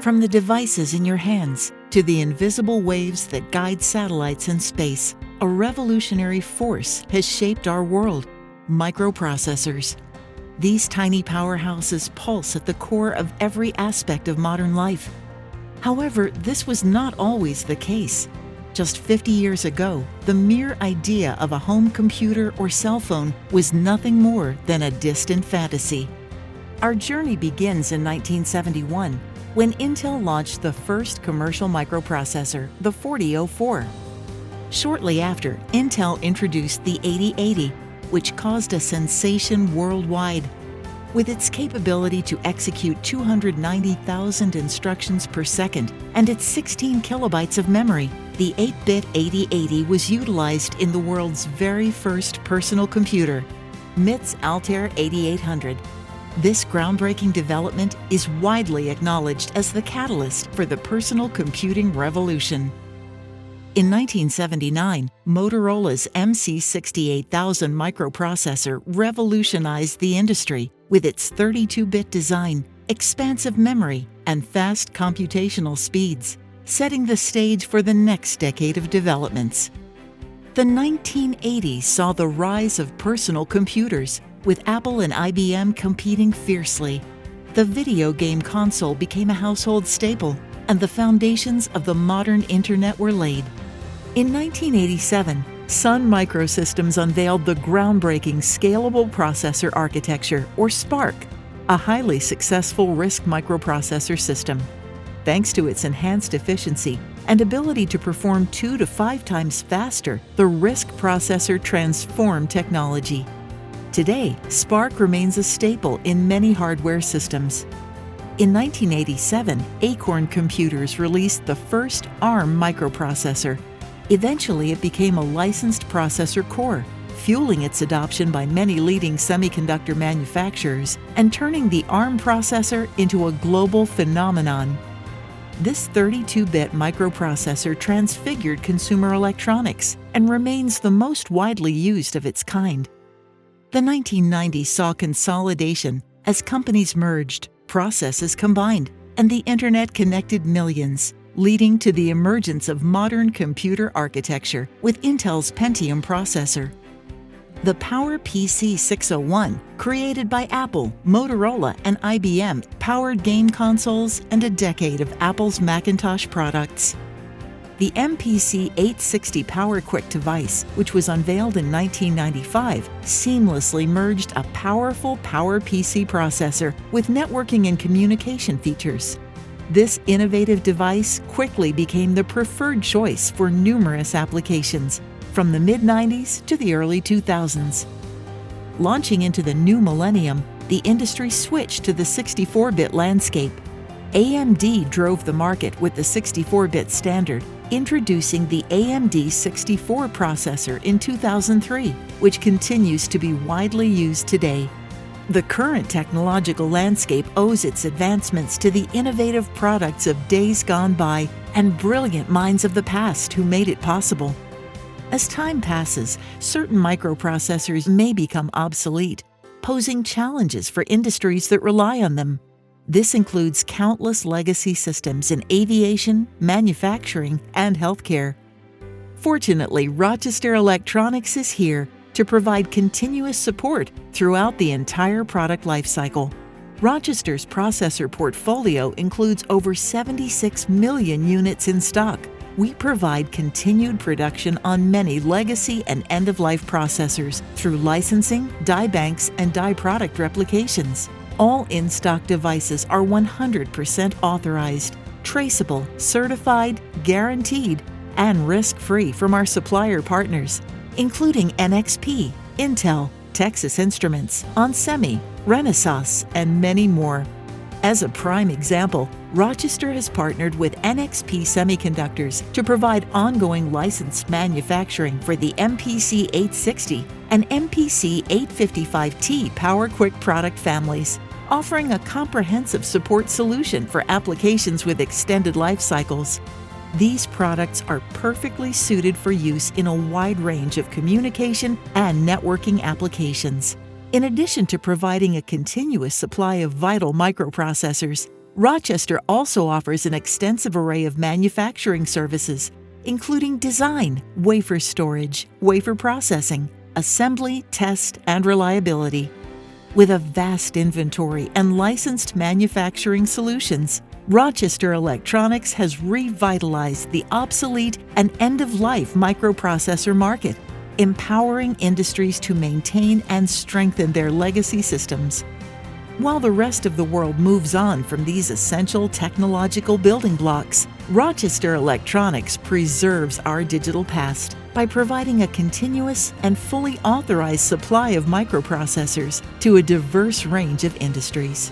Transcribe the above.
From the devices in your hands to the invisible waves that guide satellites in space, a revolutionary force has shaped our world: microprocessors. These tiny powerhouses pulse at the core of every aspect of modern life. However, this was not always the case. Just 50 years ago, the mere idea of a home computer or cell phone was nothing more than a distant fantasy. Our journey begins in 1971, when Intel launched the first commercial microprocessor, the 4004. Shortly after, Intel introduced the 8080, which caused a sensation worldwide. With its capability to execute 290,000 instructions per second and its 16 kilobytes of memory, the 8-bit 8080 was utilized in the world's very first personal computer, MIT's Altair 8800. This groundbreaking development is widely acknowledged as the catalyst for the personal computing revolution. In 1979, Motorola's MC68000 microprocessor revolutionized the industry with its 32-bit design, expansive memory, and fast computational speeds, setting the stage for the next decade of developments. The 1980s saw the rise of personal computers, with Apple and IBM competing fiercely. The video game console became a household staple, and the foundations of the modern Internet were laid. In 1987, Sun Microsystems unveiled the groundbreaking Scalable Processor Architecture, or SPARC, a highly successful RISC microprocessor system. Thanks to its enhanced efficiency and ability to perform 2 to 5 times faster, the RISC processor transformed technology. Today, SPARC remains a staple in many hardware systems. In 1987, Acorn Computers released the first ARM microprocessor. Eventually, it became a licensed processor core, fueling its adoption by many leading semiconductor manufacturers and turning the ARM processor into a global phenomenon. This 32-bit microprocessor transfigured consumer electronics and remains the most widely used of its kind. The 1990s saw consolidation as companies merged, processes combined, and the Internet connected millions, leading to the emergence of modern computer architecture with Intel's Pentium processor. The PowerPC 601, created by Apple, Motorola, and IBM, powered game consoles and a decade of Apple's Macintosh products. The MPC 860 PowerQuick device, which was unveiled in 1995, seamlessly merged a powerful PowerPC processor with networking and communication features. This innovative device quickly became the preferred choice for numerous applications, from the mid-90s to the early 2000s. Launching into the new millennium, the industry switched to the 64-bit landscape. AMD drove the market with the 64-bit standard, introducing the AMD 64 processor in 2003, which continues to be widely used today. The current technological landscape owes its advancements to the innovative products of days gone by and brilliant minds of the past who made it possible. As time passes, certain microprocessors may become obsolete, posing challenges for industries that rely on them. This includes countless legacy systems in aviation, manufacturing, and healthcare. Fortunately, Rochester Electronics is here to provide continuous support throughout the entire product lifecycle. Rochester's processor portfolio includes over 76 million units in stock. We provide continued production on many legacy and end-of-life processors through licensing, die banks, and die product replications. All in-stock devices are 100% authorized, traceable, certified, guaranteed, and risk-free from our supplier partners, including NXP, Intel, Texas Instruments, onsemi, Renesas, and many more. As a prime example, Rochester has partnered with NXP Semiconductors to provide ongoing licensed manufacturing for the MPC 860 and MPC 855T PowerQuick product families, offering a comprehensive support solution for applications with extended life cycles. These products are perfectly suited for use in a wide range of communication and networking applications. In addition to providing a continuous supply of vital microprocessors, Rochester also offers an extensive array of manufacturing services, including design, wafer storage, wafer processing, assembly, test, and reliability. With a vast inventory and licensed manufacturing solutions, Rochester Electronics has revitalized the obsolete and end-of-life microprocessor market, empowering industries to maintain and strengthen their legacy systems. While the rest of the world moves on from these essential technological building blocks, Rochester Electronics preserves our digital past by providing a continuous and fully authorized supply of microprocessors to a diverse range of industries.